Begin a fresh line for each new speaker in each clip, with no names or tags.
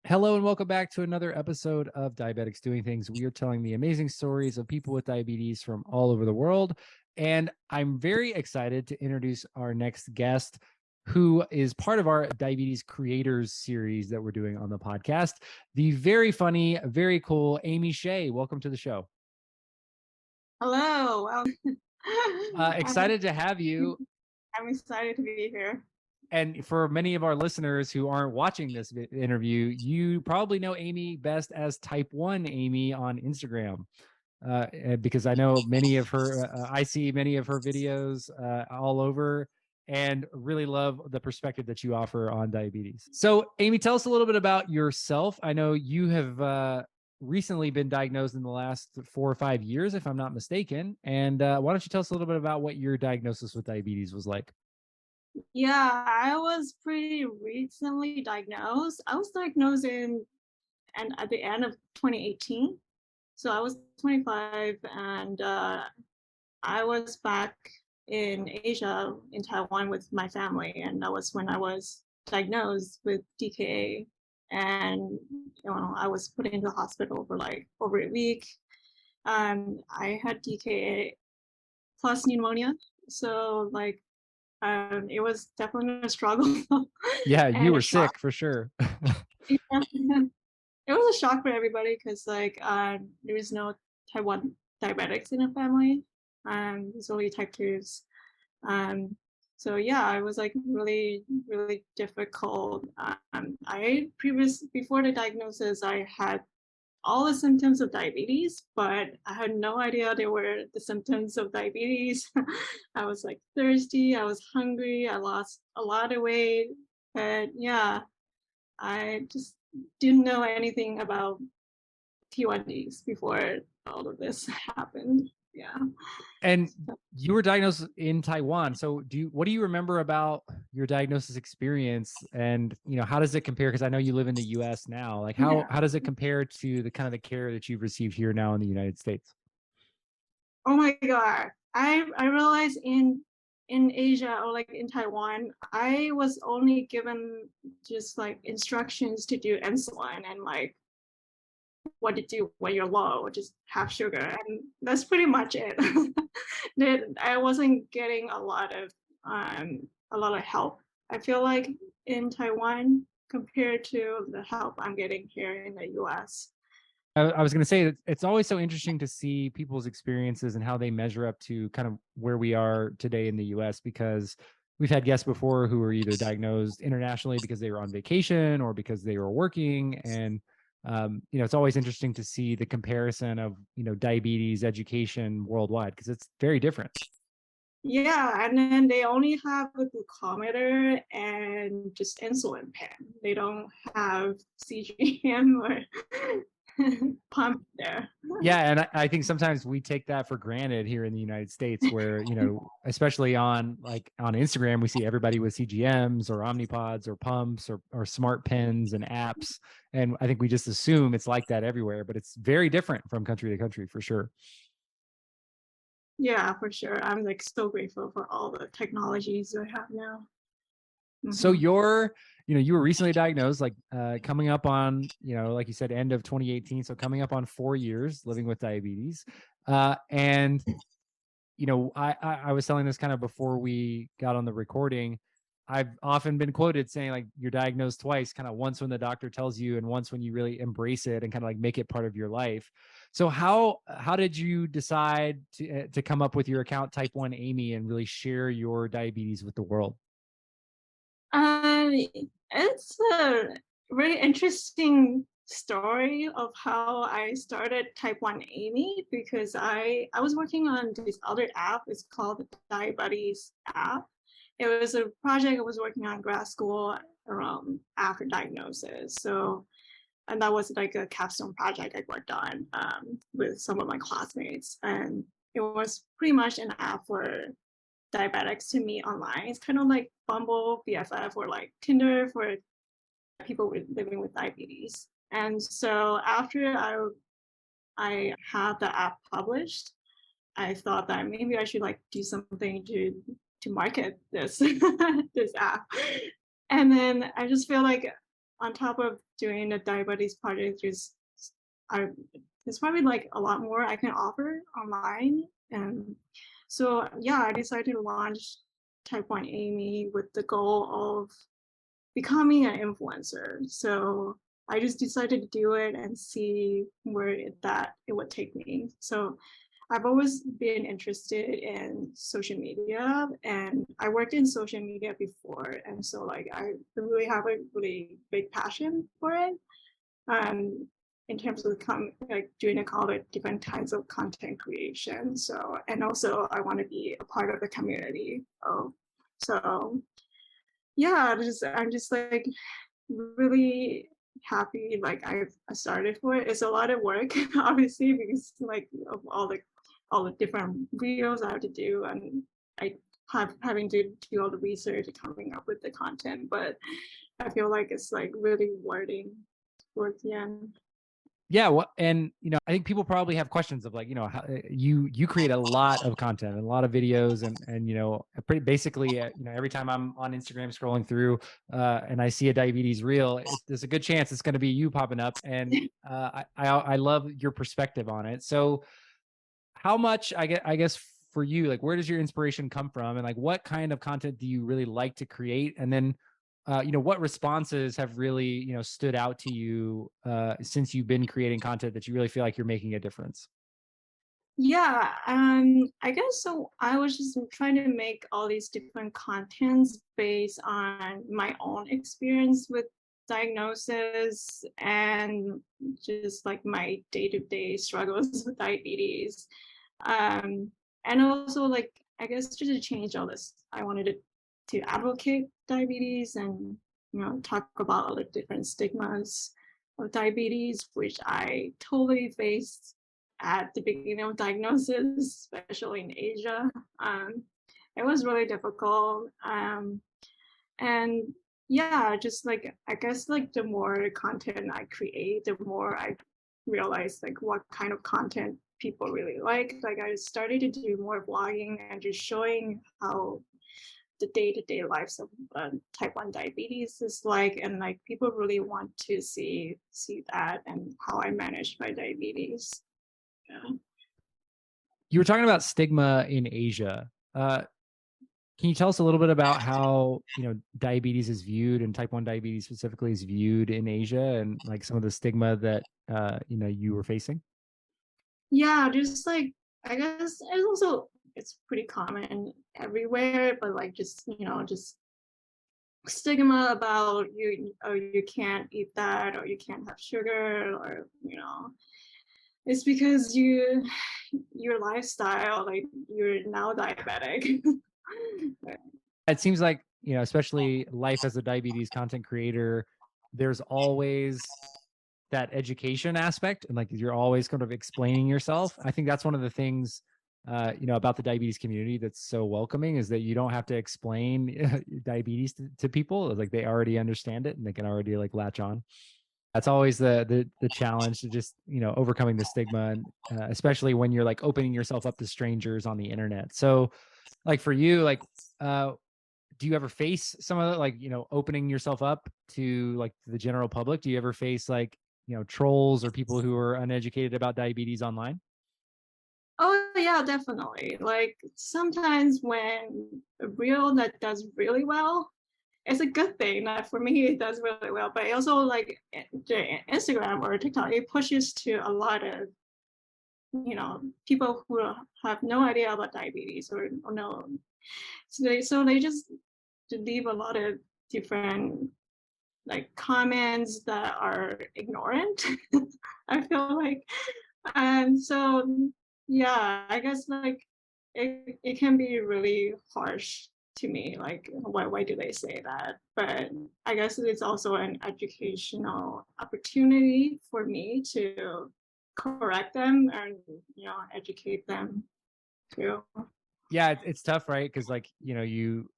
Hello and welcome back to another episode of Diabetics Doing Things. We are telling the amazing stories of people with diabetes from all over the world. And I'm very excited to introduce our next guest, who is part of our Diabetes Creators series that we're doing on the podcast. The very funny, very cool Amy Hsieh. Welcome to the show.
Hello. I'm,
Excited to have you.
I'm excited to be here.
And for many of our listeners who aren't watching this interview, you probably know Amy best as Type 1 Amy on Instagram. Because I know many of her, I see many of her videos all over and really love the perspective that you offer on diabetes. So, Amy, tell us a little bit about yourself. I know you have recently been diagnosed in the last 4 or 5 years, if I'm not mistaken. And why don't you tell us a little bit about what your diagnosis with diabetes was like?
Yeah, I was pretty recently diagnosed. I was diagnosed and at the end of 2018. So I was 25 and I was back in Asia, in Taiwan with my family. And that was when I was diagnosed with DKA. And I was put into the hospital for like over a week. I had DKA plus pneumonia. So like it was definitely a struggle
Yeah, you
and a
were
shock.
sick for sure.
Yeah. It was a shock for everybody because like there is no Taiwan diabetics in the family. It's only type twos. Um, so yeah, it was like really, really difficult. I before the diagnosis, I had all the symptoms of diabetes, but I had no idea they were the symptoms of diabetes. I was like thirsty, I was hungry, I lost a lot of weight. But yeah, I just didn't know anything about T1Ds before all of this happened. Yeah.
And you were diagnosed in Taiwan. So what do you remember about your diagnosis experience? And how does it compare? Because I know you live in the US now. Like
Yeah.
how does it compare to the kind of the care that you've received here now in the United States?
Oh my God. I realized in Asia or like in Taiwan, I was only given just like instructions to do insulin and like what to do when you're low, just have sugar, and that's pretty much it. I wasn't getting a lot of help. I feel like in Taiwan compared to the help I'm getting here in the US.
I was going to say that it's always so interesting to see people's experiences and how they measure up to kind of where we are today in the US, because we've had guests before who were either diagnosed internationally because they were on vacation or because they were working. And, it's always interesting to see the comparison of, diabetes education worldwide, because it's very different.
Yeah, and then they only have a glucometer and just insulin pen. They don't have CGM or pump there.
Yeah, and I think sometimes we take that for granted here in the United States, where especially on Instagram, we see everybody with CGMs or Omnipods or pumps or smart pens and apps, and I think we just assume it's like that everywhere, but it's very different from country to country for sure.
Yeah, for sure. I'm like so grateful for all the technologies we have now.
So
Hmm.
you were recently diagnosed, like coming up on, like you said, end of 2018, so coming up on 4 years living with diabetes, and I was telling this kind of before we got on the recording. I've often been quoted saying like you're diagnosed twice, kind of once when the doctor tells you and once when you really embrace it and kind of like make it part of your life. So how did you decide to come up with your account Type 1 Amy and really share your diabetes with the world?
It's a really interesting story of how I started Type 1 Amy because I was working on this other app. It's called the Diabetes app. It was a project I was working on grad school around after diagnosis. So, and that was like a capstone project I worked on with some of my classmates. And it was pretty much an app for diabetics to meet online. It's kind of like Bumble, BFF, or like Tinder for people living with diabetes. And so after I had the app published, I thought that maybe I should like do something to market this this app. And then I just feel like on top of doing the diabetes project, just I there's probably like a lot more I can offer online. And so yeah, I decided to launch Type 1 Amy with the goal of becoming an influencer. So I just decided to do it and see where it would take me. So I've always been interested in social media, and I worked in social media before. And so like I really have a really big passion for it. Um, in terms of like doing all the different kinds of content creation. So, and also I want to be a part of the community. So yeah, I'm just like really happy like I started for it. It's a lot of work, obviously, because like of all the different videos I have to do, and I having to do all the research and coming up with the content. But I feel like it's like really rewarding towards the end.
Yeah, well, and I think people probably have questions of like, how, you create a lot of content, and a lot of videos, and pretty basically, every time I'm on Instagram scrolling through, and I see a diabetes reel, there's a good chance it's going to be you popping up, and I love your perspective on it. So, how much I guess for you, like, where does your inspiration come from, and like, what kind of content do you really like to create, and then what responses have really, stood out to you since you've been creating content that you really feel like you're making a difference?
Yeah, I guess so. I was just trying to make all these different contents based on my own experience with diagnosis and just like my day-to-day struggles with diabetes. Um, and also like I guess just to change all this, I wanted to advocate diabetes and talk about all the different stigmas of diabetes, which I totally faced at the beginning of diagnosis, especially in Asia. It was really difficult. And yeah, just like I guess like the more content I create, the more I realize like what kind of content people really like. Like I started to do more vlogging and just showing how the day-to-day lives of type 1 diabetes is like, and like people really want to see that and how I manage my diabetes. Yeah.
You were talking about stigma in Asia. Can you tell us a little bit about how diabetes is viewed, and type 1 diabetes specifically is viewed in Asia, and like some of the stigma that you were facing?
Yeah, just like I guess it's pretty common everywhere, but like just just stigma about you can't eat that or you can't have sugar or it's because your lifestyle, like you're now diabetic.
It seems like, especially life as a diabetes content creator, there's always that education aspect, and like you're always kind of explaining yourself. I think that's one of the things about the diabetes community that's so welcoming, is that you don't have to explain diabetes to people. Like they already understand it, and they can already like latch on. That's always the challenge, to just overcoming the stigma, and especially when you're like opening yourself up to strangers on the internet. So like for you, like do you ever face some of the, like, opening yourself up to like the general public? Do you ever face like, trolls or people who are uneducated about diabetes online?
Oh yeah, definitely. Like sometimes when a reel that does really well, it's a good thing. That for me, it does really well. But it also like the Instagram or TikTok, it pushes to a lot of people who have no idea about diabetes or no. So they just leave a lot of different like comments that are ignorant. I feel like, and so yeah, I guess like it can be really harsh to me. Like, why do they say that? But I guess it's also an educational opportunity for me to correct them and educate them too.
Yeah, it's tough, right? Because like, you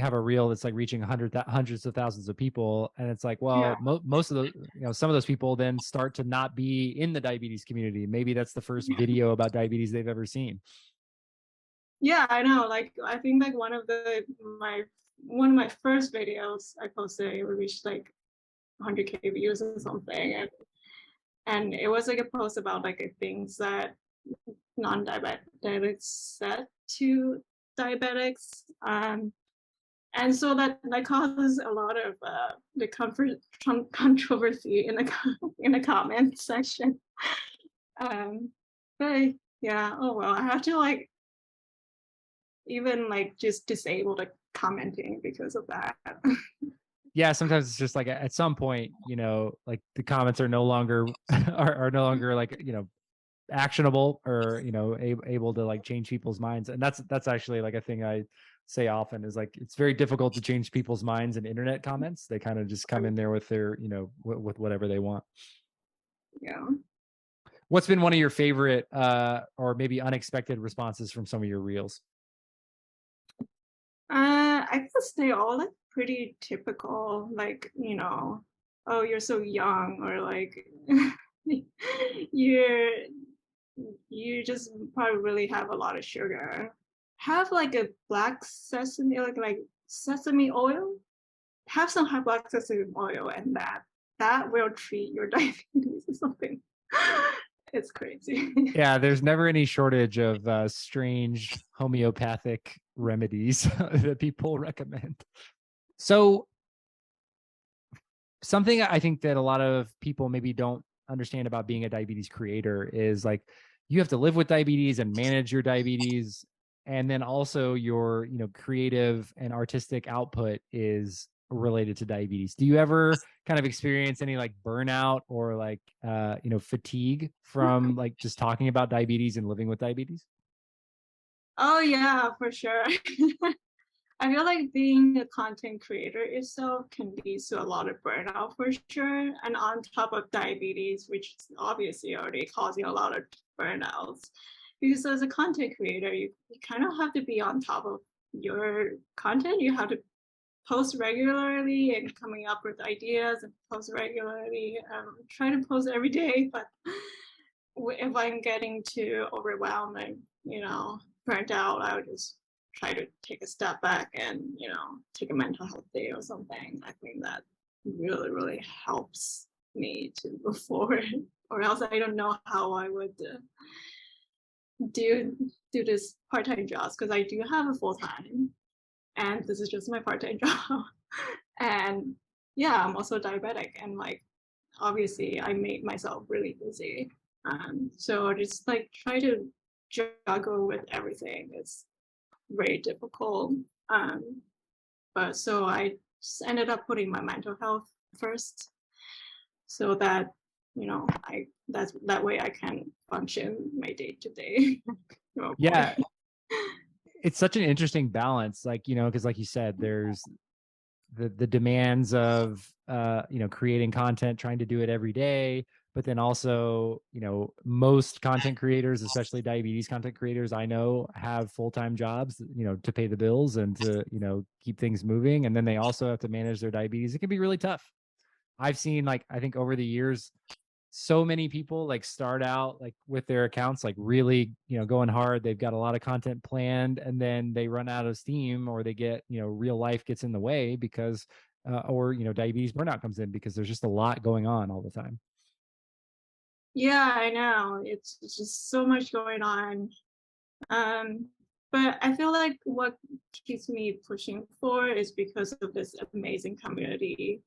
have a reel that's like reaching hundreds of thousands of people, and it's like,
Yeah.
well, most of the, some of those people then start to not be in the diabetes community. Maybe that's the first video about diabetes they've ever seen.
Yeah, I know. Like I think like one of my first videos I posted, it reached like 100K views or something, and it was like a post about like things that non-diabetics said to diabetics, and so that causes a lot of the controversy in the in the comment section. But yeah, oh well, I have to like even like just disable the commenting because of that.
Yeah, sometimes it's just like at some point, like the comments are no longer are no longer like, actionable or, able to like change people's minds. And that's actually like a thing I say often is like it's very difficult to change people's minds in internet comments. They kind of just come in there with their, with whatever they want.
Yeah.
What's been one of your favorite or maybe unexpected responses from some of your reels?
I guess they all look pretty typical, like, oh, you're so young, or like, you're, you just probably really have a lot of sugar. Have like a black sesame, like sesame oil. Have some high black sesame oil, and that will treat your diabetes or something. It's crazy.
Yeah, there's never any shortage of strange homeopathic remedies that people recommend. So something I think that a lot of people maybe don't understand about being a diabetes creator is like you have to live with diabetes and manage your diabetes. And then also your, creative and artistic output is related to diabetes. Do you ever kind of experience any like burnout or like, fatigue from like just talking about diabetes and living with diabetes?
Oh yeah, for sure. I feel like being a content creator itself can lead to a lot of burnout for sure. And on top of diabetes, which is obviously already causing a lot of burnouts. Because as a content creator, you kind of have to be on top of your content. You have to post regularly and coming up with ideas and post regularly. Try to post every day, but if I'm getting too overwhelmed and burnt out, I would just try to take a step back and take a mental health day or something. I think that really really helps me to move forward. Or else I don't know how I would do this part-time jobs, because I do have a full-time and this is just my part-time job. And yeah, I'm also diabetic, and like obviously I make myself really busy. So I just like try to juggle with everything. It's very difficult. Um, but so I just ended up putting my mental health first, so that that way I can function my day to day.
Yeah, it's such an interesting balance, like, because like you said, there's the demands of creating content, trying to do it every day, but then also most content creators, especially diabetes content creators I know, have full-time jobs to pay the bills and to keep things moving, and then they also have to manage their diabetes. It can be really tough. I've seen, like, I think over the years, so many people like start out like with their accounts like really going hard, they've got a lot of content planned, and then they run out of steam, or they get real life gets in the way because or diabetes burnout comes in because there's just a lot going on all the time.
Yeah, I know. It's just so much going on. Um, but I feel like what keeps me pushing forward is because of this amazing community,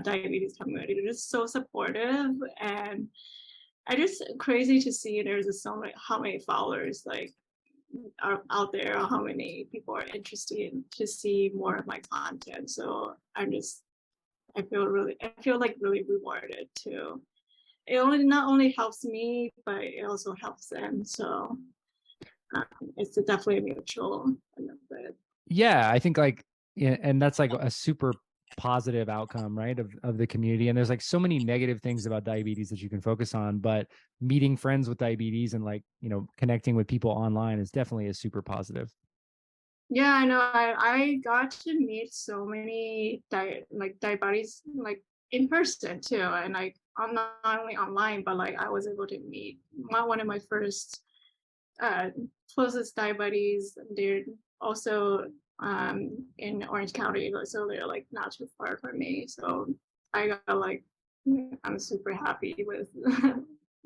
diabetes community. They're just so supportive, and I just crazy to see there's so many how many followers like are out there, or how many people are interested to see more of my content. So I feel like really rewarded too. It only not only helps me, but it also helps them. So it's definitely a mutual benefit.
Yeah, I think like, yeah, and that's like a super positive outcome, right, of the community. And there's like so many negative things about diabetes that you can focus on, but meeting friends with diabetes and like connecting with people online is definitely a super positive.
Yeah, I know. I got to meet so many diabetes like in person too, and like I'm not only online, but like I was able to meet one of my first uh, closest diabetes. They're also in Orange County, so they're like not too far from me. So I got like, I'm super happy with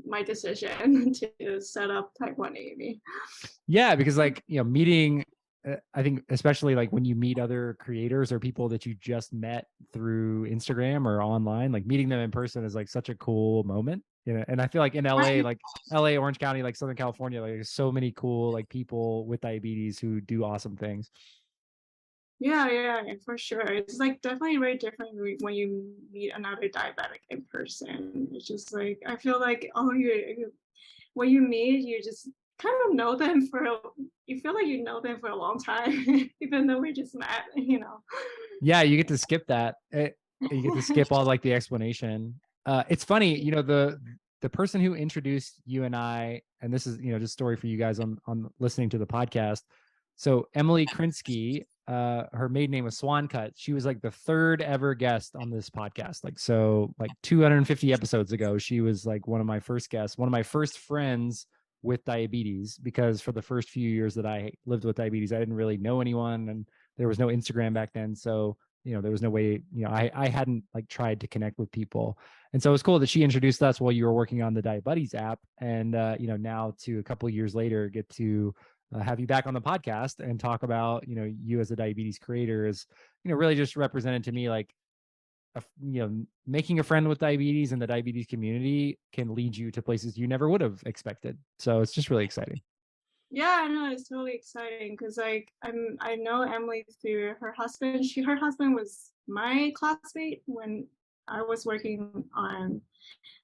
my decision to set up Type 1 Amy.
Yeah, because like, meeting, I think especially like when you meet other creators or people that you just met through Instagram or online, like meeting them in person is like such a cool moment. And I feel like in LA, like LA, Orange County, like Southern California, like there's so many cool like people with diabetes who do awesome things.
Yeah, for sure. It's like definitely very different when you meet another diabetic in person. It's just like I feel like when you meet, you just kind of know them you feel like you know them for a long time, even though we just met.
Yeah, you get to skip that. You get to skip all like the explanation. It's funny, the person who introduced you and I, and this is just story for you guys on listening to the podcast. So Emily Krinsky, her maiden name was Swancut. She was like the third ever guest on this podcast. Like 250 episodes ago, she was like one of my first guests, one of my first friends with diabetes, because for the first few years that I lived with diabetes, I didn't really know anyone, and there was no Instagram back then. So, there was no way, I hadn't like tried to connect with people. And so it was cool that she introduced us while you were working on the Diabetes app. And, now to a couple of years later, get to have you back on the podcast and talk about, you as a diabetes creator is, really just represented to me like, making a friend with diabetes and the diabetes community can lead you to places you never would have expected. So it's just really exciting.
Yeah, I know it's really exciting because like I know Emily through her husband. Her husband was my classmate when I was working on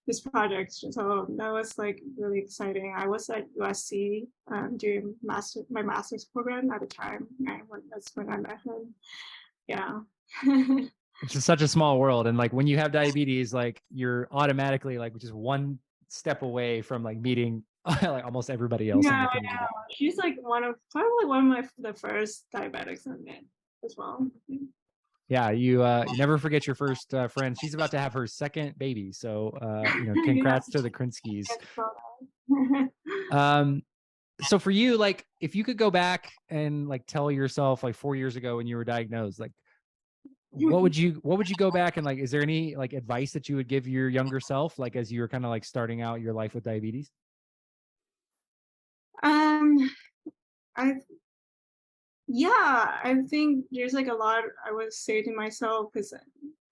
this project. So that was like really exciting. I was at USC doing my master's program at the time. That's when I met him. Yeah.
It's just such a small world. And like when you have diabetes, like you're automatically like just one step away from like meeting like almost everybody else in the community.
She's like probably one of the first diabetics I met as well.
Yeah, you never forget your first friend. She's about to have her second baby, so congrats to the Krinskys. So for you, like if you could go back and like tell yourself like 4 years ago when you were diagnosed, like what would you go back and like, is there any like advice that you would give your younger self, like as you were kind of like starting out your life with diabetes?
um, I yeah, I think there's like a lot I would say to myself because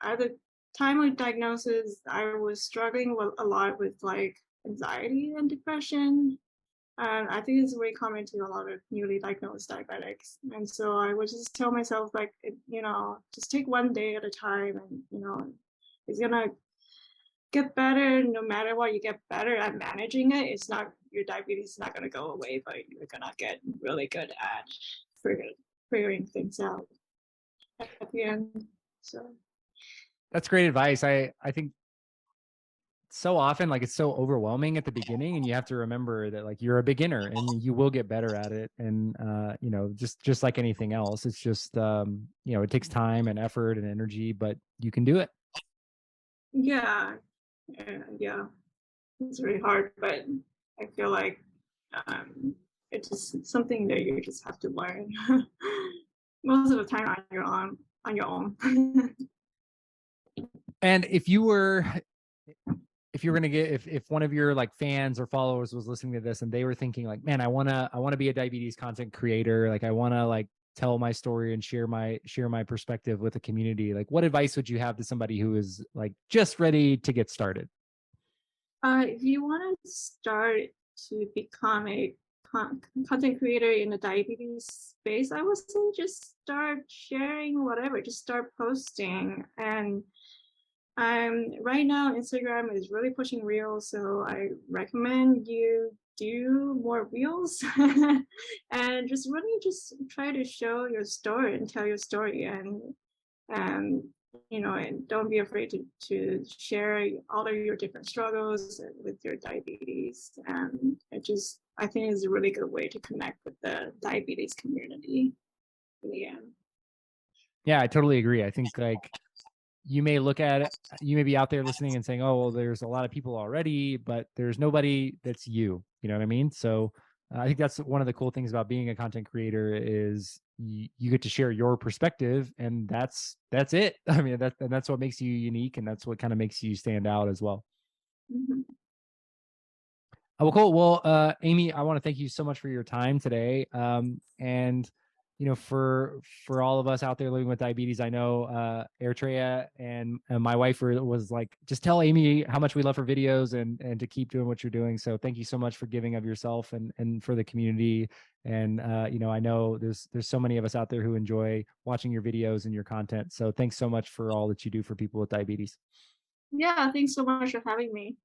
at the time of diagnosis, I was struggling with a lot with like anxiety and depression. And I think it's very common to a lot of newly diagnosed diabetics. And so I would just tell myself, like, just take one day at a time and, it's gonna get better no matter what. You get better at managing it. It's not, your diabetes is not gonna go away, but you're gonna get really good at figuring things out at the end. So
That's great advice. I think so often like it's so overwhelming at the beginning, and you have to remember that like you're a beginner and you will get better at it. And just like anything else, it's just it takes time and effort and energy, but you can do it.
yeah, yeah, it's really hard, but I feel like it's just something that you just have to learn most of the time on your own. On your own.
And if you were gonna get, if one of your like fans or followers was listening to this and they were thinking like, man, I wanna be a diabetes content creator, like I wanna like tell my story and share my perspective with the community, like what advice would you have to somebody who is like just ready to get started?
If you want to start to become a content creator in the diabetes space, I would say just start sharing whatever, just start posting. And right now Instagram is really pushing reels, so I recommend you do more reels and just really just try to show your story and tell your story. And and don't be afraid to share all of your different struggles with your diabetes. And I think it's a really good way to connect with the diabetes community in the end.
Yeah, I totally agree. I think like you may look at it, you may be out there listening and saying, oh, well, there's a lot of people already, but there's nobody that's you. You know what I mean? So I think that's one of the cool things about being a content creator is you get to share your perspective, and that's it. I mean, that's what makes you unique, and that's what kind of makes you stand out as well.
Mhm.
Well, cool. Well, Amy, I want to thank you so much for your time today. And for all of us out there living with diabetes, I know Eritrea and my wife was like, just tell Amy how much we love her videos and to keep doing what you're doing. So thank you so much for giving of yourself and for the community. And I know there's so many of us out there who enjoy watching your videos and your content. So thanks so much for all that you do for people with diabetes.
Yeah, thanks so much for having me.